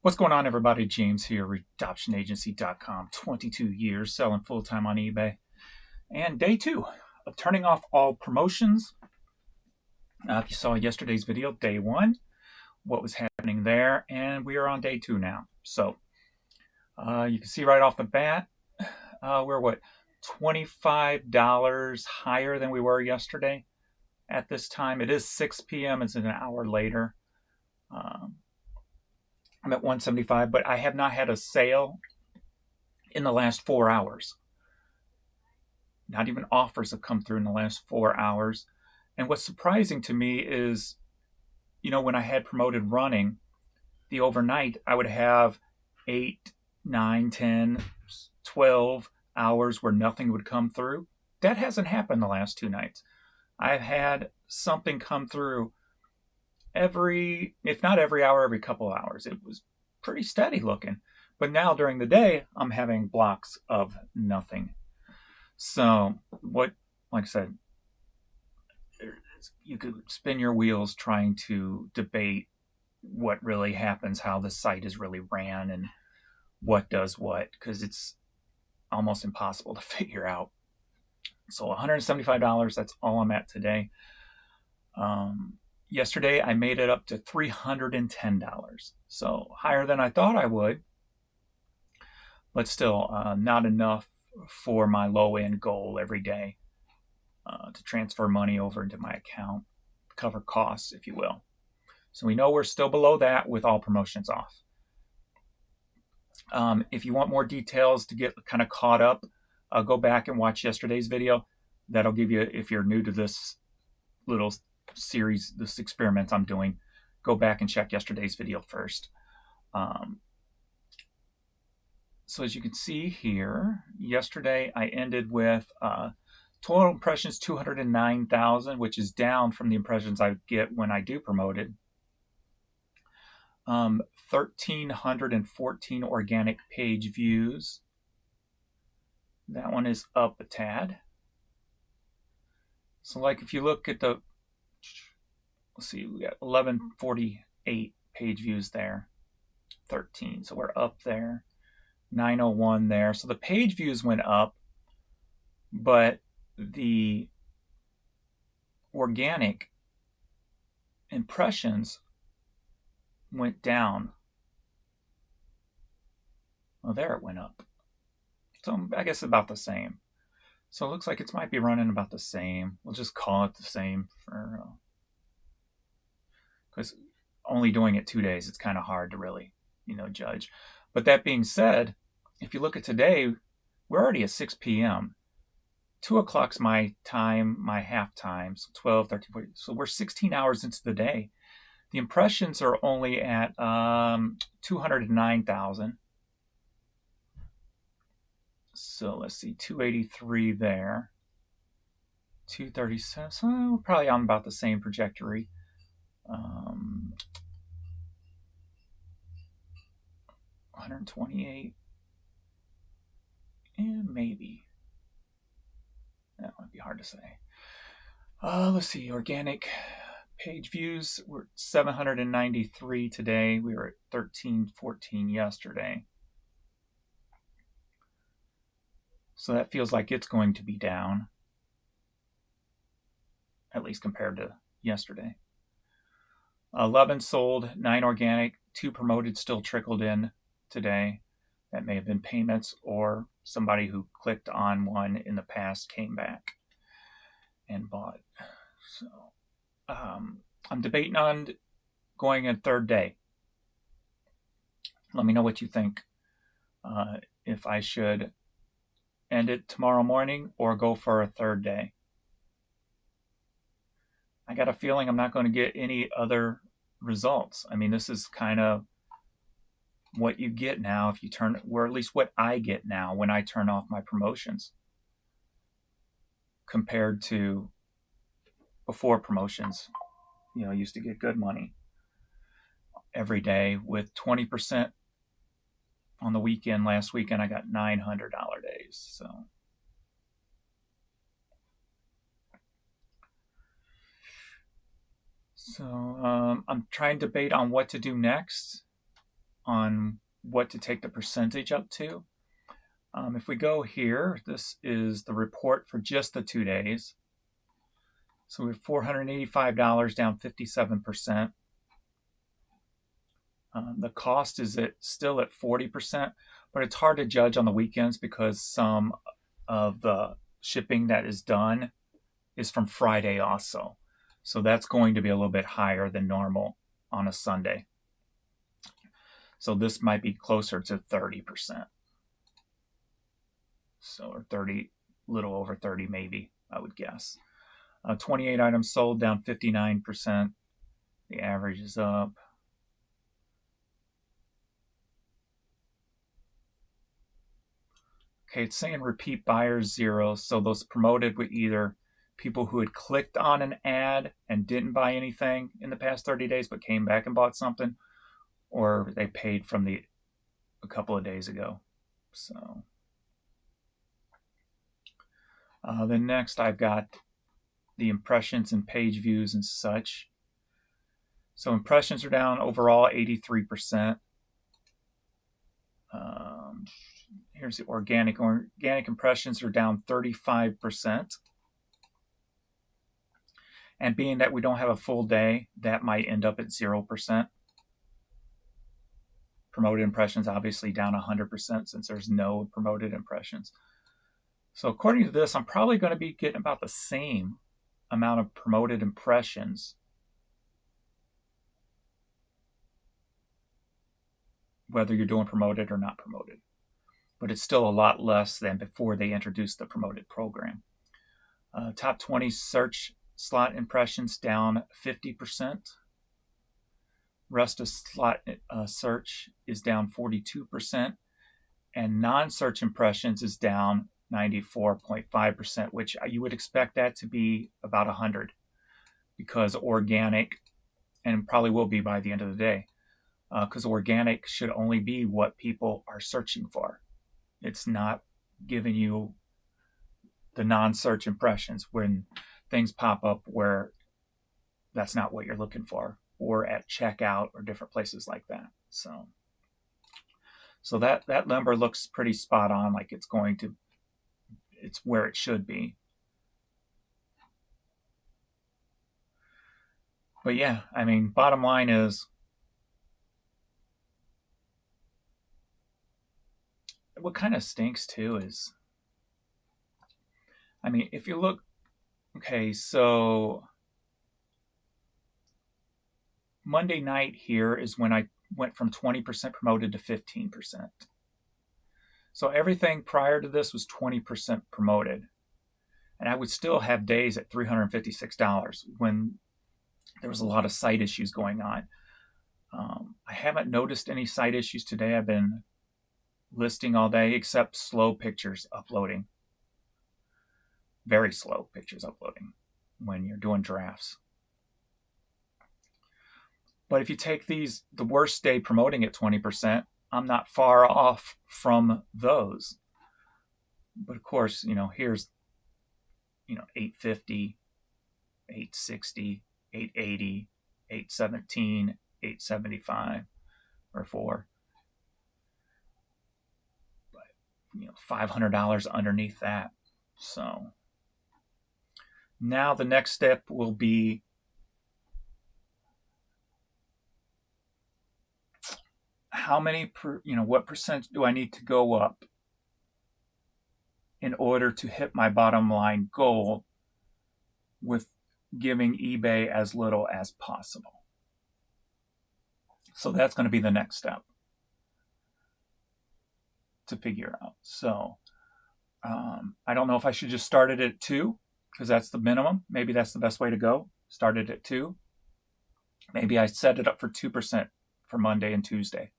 What's going on, everybody? James here, redoptionagency.com. 22 years selling full-time on eBay. And day 2 of turning off all promotions. If you saw yesterday's video, day 1, what was happening there, and we are on day 2 now. So you can see right off the bat, we're what, $25 higher than we were yesterday at this time. It is 6 p.m. It's an hour later. I'm at 175, but I have not had a sale in the last 4 hours. Not even offers have come through in the last 4 hours. And what's surprising to me is, when I had promoted running, the overnight, I would have 8, 9, 10, 12 hours where nothing would come through. That hasn't happened the last 2 nights. I've had something come through if not every hour, every couple of hours. It was pretty steady looking. But now during the day, I'm having blocks of nothing. So like I said, you could spin your wheels trying to debate what really happens, how the site is really ran, and what does what, because it's almost impossible to figure out. So $175, that's all I'm at today. Yesterday, I made it up to $310, so higher than I thought I would, but still not enough for my low-end goal every day to transfer money over into my account, cover costs, if you will. So we know we're still below that with all promotions off. If you want more details to get kind of caught up, go back and watch yesterday's video. That'll give you, if you're new to this little series, this experiment I'm doing, go back and check yesterday's video first. So as you can see here, yesterday I ended with total impressions 209,000, which is down from the impressions I get when I do promoted. 1,314 organic page views. That one is up a tad. So like if you look at the, let's see, we got 1148 page views there, 13. So we're up there, 901 there. So the page views went up, but the organic impressions went down. Well, there it went up. So I guess about the same. So it looks like it might be running about the same. We'll just call it the same for, because only doing it 2 days, it's kind of hard to really, judge. But that being said, if you look at today, we're already at 6 p.m. 2 o'clock's my time, my half time, so 12, 13, 14. So we're 16 hours into the day. The impressions are only at 209,000. So let's see, 283 there, 237. So we're probably on about the same trajectory. 128, and maybe that might be hard to say. Let's see, organic page views, we're at 793 today. We were at 1314 yesterday. So that feels like it's going to be down, at least compared to yesterday. 11 sold, 9 organic, 2 promoted still trickled in today. That may have been payments or somebody who clicked on one in the past came back and bought. So I'm debating on going a third day. Let me know what you think. If I should end it tomorrow morning or go for a third day. I got a feeling I'm not going to get any other results. I mean, this is kind of what you get now if you turn, or at least what I get now when I turn off my promotions compared to before promotions. I used to get good money every day with 20% on the weekend. Last weekend I got $900 days. So I'm trying to debate on what to do next. on what to take the percentage up to. If we go here, this is the report for just the 2 days. So we have $485 down 57%. The cost is still at 40%, but it's hard to judge on the weekends because some of the shipping that is done is from Friday also. So that's going to be a little bit higher than normal on a Sunday. So this might be closer to 30%. So, or 30, little over 30 maybe, I would guess. 28 items sold, down 59%. The average is up. Okay, it's saying repeat buyers 0. So those promoted were either people who had clicked on an ad and didn't buy anything in the past 30 days but came back and bought something, or they paid from a couple of days ago. So then next I've got the impressions and page views and such. So impressions are down overall 83%. Here's the organic. Organic impressions are down 35%. And being that we don't have a full day, that might end up at 0%. Promoted impressions obviously down 100% since there's no promoted impressions. So according to this, I'm probably going to be getting about the same amount of promoted impressions whether you're doing promoted or not promoted. But it's still a lot less than before they introduced the promoted program. Top 20 search slot impressions down 50%. Rest of slot search is down 42%. And non-search impressions is down 94.5%, which you would expect that to be about 100 because organic, and probably will be by the end of the day, because organic should only be what people are searching for. It's not giving you the non-search impressions when things pop up where that's not what you're looking for, or at checkout or different places like that. So that number looks pretty spot on, like it's where it should be. But yeah, I mean, bottom line is, what kind of stinks too is, I mean, if you look, okay, so Monday night here is when I went from 20% promoted to 15%. So everything prior to this was 20% promoted. And I would still have days at $356 when there was a lot of site issues going on. I haven't noticed any site issues today. I've been listing all day except slow pictures uploading. Very slow pictures uploading when you're doing drafts. But if you take the worst day promoting at 20%, I'm not far off from those. But of course, here's, 850, 860, 880, 817, 875, or 4. But, $500 underneath that. So now the next step will be what percent do I need to go up in order to hit my bottom line goal with giving eBay as little as possible. So that's going to be the next step to figure out. So I don't know if I should just start it at 2 because that's the minimum. Maybe that's the best way to go. Start it at 2. Maybe I set it up for 2% for Monday and Tuesday.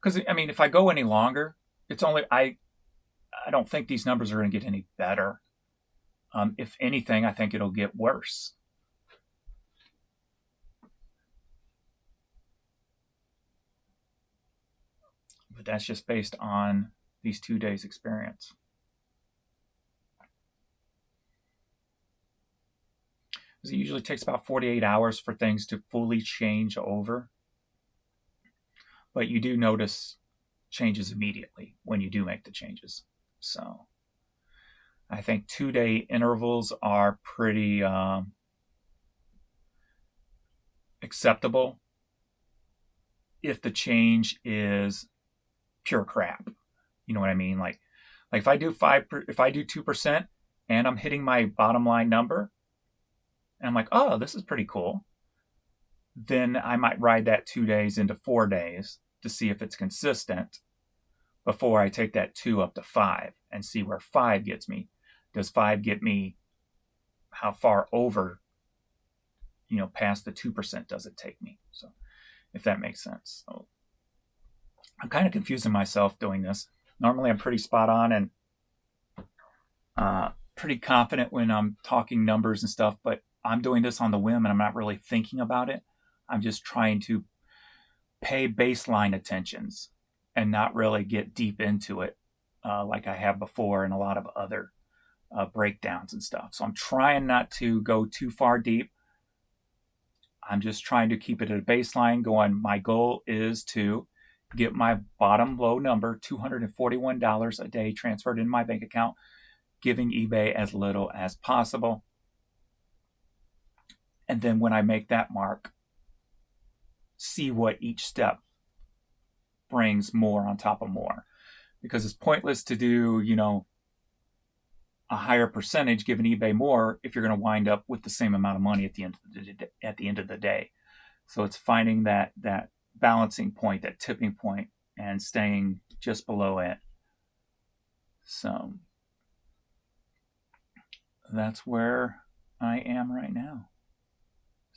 Because, I mean, if I go any longer, it's only, I don't think these numbers are going to get any better. If anything, I think it'll get worse. But that's just based on these 2 days' experience. because it usually takes about 48 hours for things to fully change over. But you do notice changes immediately when you do make the changes. So I think 2-day intervals are pretty acceptable if the change is pure crap. You know what I mean? Like if I do 2% and I'm hitting my bottom line number, and I'm like, oh, this is pretty cool, then I might ride that 2 days into 4 days to see if it's consistent before I take that 2 up to 5 and see where 5 gets me. Does 5 get me how far over, past the 2% does it take me? So if that makes sense. So I'm kind of confusing myself doing this. Normally I'm pretty spot on and pretty confident when I'm talking numbers and stuff, but I'm doing this on the whim and I'm not really thinking about it. I'm just trying to pay baseline attentions and not really get deep into it like I have before in a lot of other breakdowns and stuff. So I'm trying not to go too far deep. I'm just trying to keep it at a baseline going. My goal is to get my bottom low number, $241 a day, transferred in my bank account, giving eBay as little as possible. And then when I make that mark, see what each step brings more on top of more. Because it's pointless to do, a higher percentage giving eBay more if you're going to wind up with the same amount of money at the end of the day. So it's finding that balancing point, that tipping point, and staying just below it. So that's where I am right now.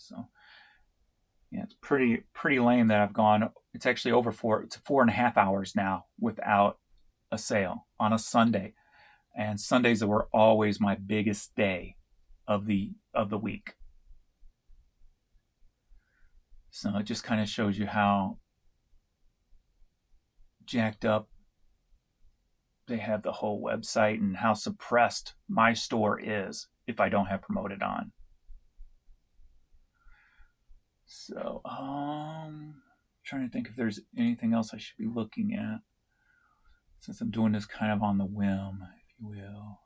So yeah, it's pretty lame that I've gone. It's actually over 4.5 hours now without a sale on a Sunday. And Sundays were always my biggest day of the week. So it just kind of shows you how jacked up they have the whole website and how suppressed my store is if I don't have promoted on. So, trying to think if there's anything else I should be looking at, since I'm doing this kind of on the whim, if you will.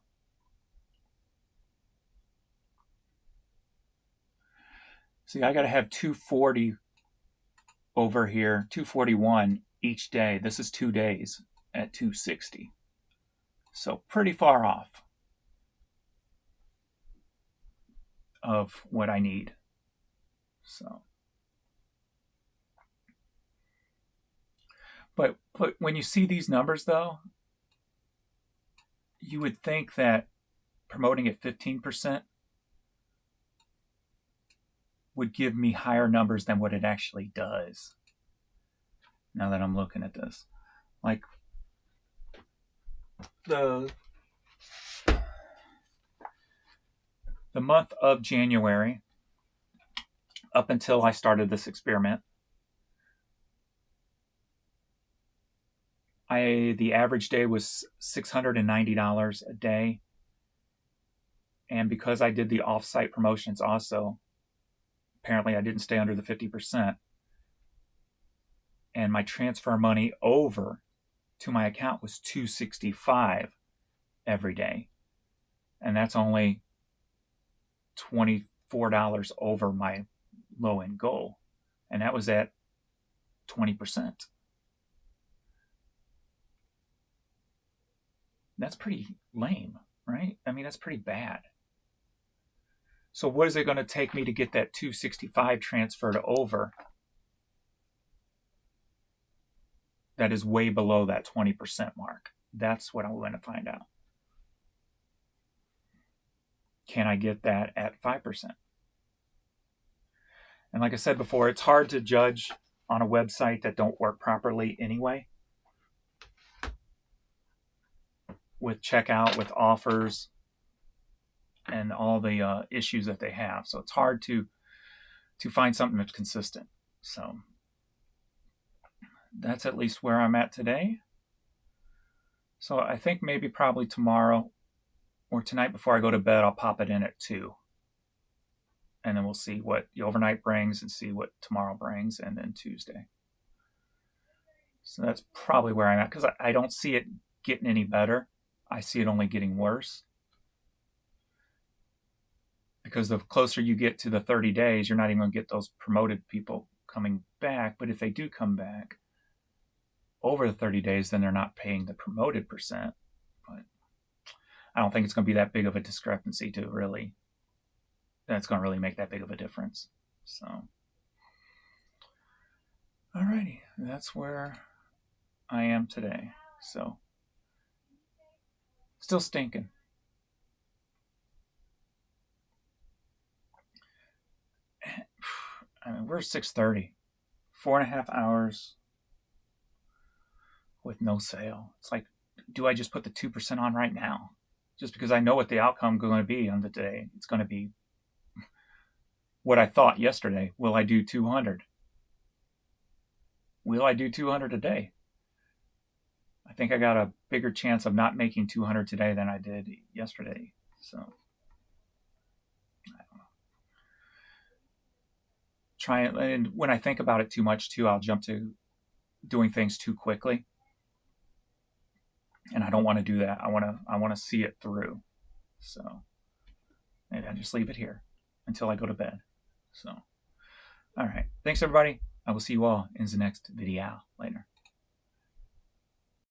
See, I got to have 240 over here, 241 each day. This is 2 days at 260. So pretty far off of what I need. So, but when you see these numbers, though, you would think that promoting at 15% would give me higher numbers than what it actually does. Now that I'm looking at this, like the month of January, up until I started this experiment, the average day was $690 a day. And because I did the off-site promotions also, apparently I didn't stay under the 50%. And my transfer money over to my account was $265 every day. And that's only $24 over my low-end goal. And that was at 20%. That's pretty lame, right? I mean, that's pretty bad. So what is it going to take me to get that 265 transferred over? That is way below that 20% mark. That's what I'm going to find out. Can I get that at 5%? And like I said before, it's hard to judge on a website that don't work properly anyway. With checkout, with offers, and all the issues that they have. So it's hard to find something that's consistent. So that's at least where I'm at today. So I think maybe probably tomorrow or tonight before I go to bed, I'll pop it in at 2. and then we'll see what the overnight brings and see what tomorrow brings, and then Tuesday. So that's probably where I'm at, because I don't see it getting any better. I see it only getting worse. Because the closer you get to the 30 days, you're not even going to get those promoted people coming back. But if they do come back over the 30 days, then they're not paying the promoted percent. But I don't think it's going to be that big of a discrepancy to really, that's going to really make that big of a difference. So, alrighty, that's where I am today. So, still stinking. I mean, we're 6:30, 4.5 hours with no sale. It's like, do I just put the 2% on right now? Just because I know what the outcome is going to be on the day. It's going to be what I thought yesterday. Will I do 200? Will I do 200 a day? I think I got a bigger chance of not making 200 today than I did yesterday. So, I don't know. Try it, and when I think about it too much too, I'll jump to doing things too quickly. And I don't want to do that. I want to see it through. So maybe I just leave it here until I go to bed. So, all right. Thanks, everybody. I will see you all in the next video later.